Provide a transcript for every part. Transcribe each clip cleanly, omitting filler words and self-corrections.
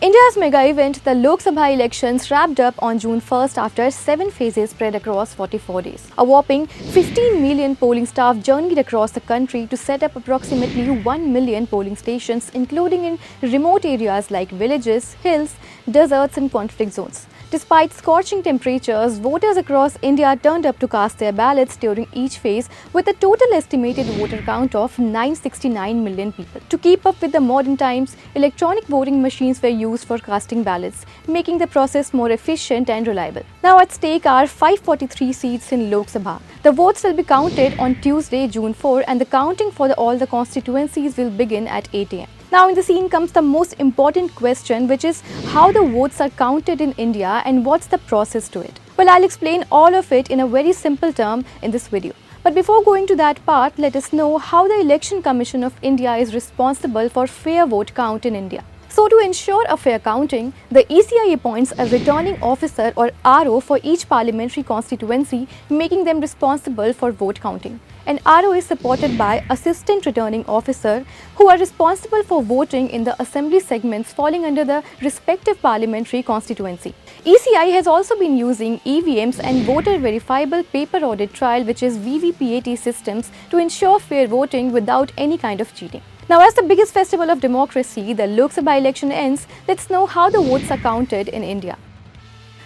India's mega event, the Lok Sabha Elections, wrapped up on June 1st after 7 phases spread across 44 days. A whopping 15 million polling staff journeyed across the country to set up approximately 1 million polling stations, including in remote areas like villages, hills, deserts and conflict zones. Despite scorching temperatures, voters across India turned up to cast their ballots during each phase, with a total estimated voter count of 969 million people. To keep up with the modern times, electronic voting machines were used for casting ballots, making the process more efficient and reliable. Now at stake are 543 seats in Lok Sabha. The votes will be counted on Tuesday, June 4, and the counting for all the constituencies will begin at 8 am. Now in the scene comes the most important question, which is how the votes are counted in India and what's the process to it. Well, I'll explain all of it in a very simple term in this video. But before going to that part, let us know how the Election Commission of India is responsible for fair vote count in India. So to ensure a fair counting, the ECI appoints a returning officer or RO for each parliamentary constituency, making them responsible for vote counting. An RO is supported by Assistant Returning Officer, who are responsible for voting in the assembly segments falling under the respective parliamentary constituency. ECI has also been using EVMs and voter verifiable paper audit trail, which is VVPAT systems, to ensure fair voting without any kind of cheating. Now, as the biggest festival of democracy, the Lok Sabha election ends, let's know how the votes are counted in India.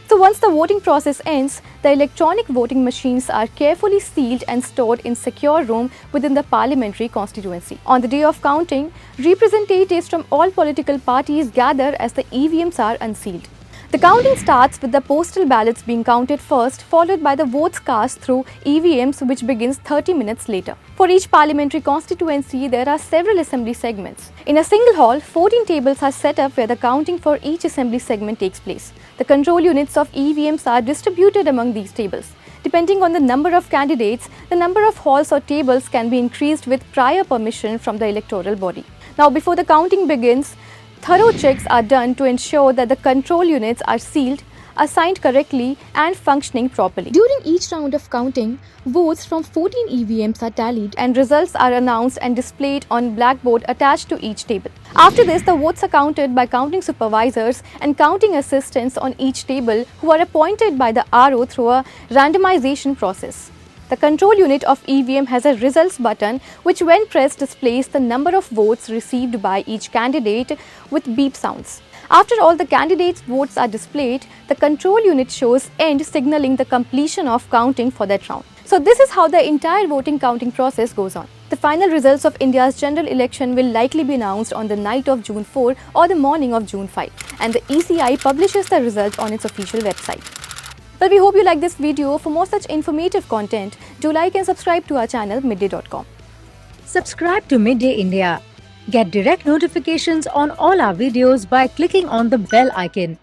So once the voting process ends, the electronic voting machines are carefully sealed and stored in secure room within the parliamentary constituency. On the day of counting, representatives from all political parties gather as the EVMs are unsealed. The counting starts with the postal ballots being counted first, followed by the votes cast through EVMs, which begins 30 minutes later. For each parliamentary constituency, there are several assembly segments. In a single hall, 14 tables are set up where the counting for each assembly segment takes place. The control units of EVMs are distributed among these tables. Depending on the number of candidates, the number of halls or tables can be increased with prior permission from the electoral body. Now, before the counting begins, thorough checks are done to ensure that the control units are sealed, assigned correctly and functioning properly. During each round of counting, votes from 14 EVMs are tallied and results are announced and displayed on blackboard attached to each table. After this, the votes are counted by counting supervisors and counting assistants on each table, who are appointed by the RO through a randomization process. The control unit of EVM has a results button, which when pressed displays the number of votes received by each candidate with beep sounds. After all the candidates' votes are displayed, the control unit shows end, signaling the completion of counting for that round. So this is how the entire voting counting process goes on. The final results of India's general election will likely be announced on the night of June 4 or the morning of June 5, and the ECI publishes the results on its official website. Well, we hope you like this video. For more such informative content, do like and subscribe to our channel midday.com. Subscribe to Midday India. Get direct notifications on all our videos by clicking on the bell icon.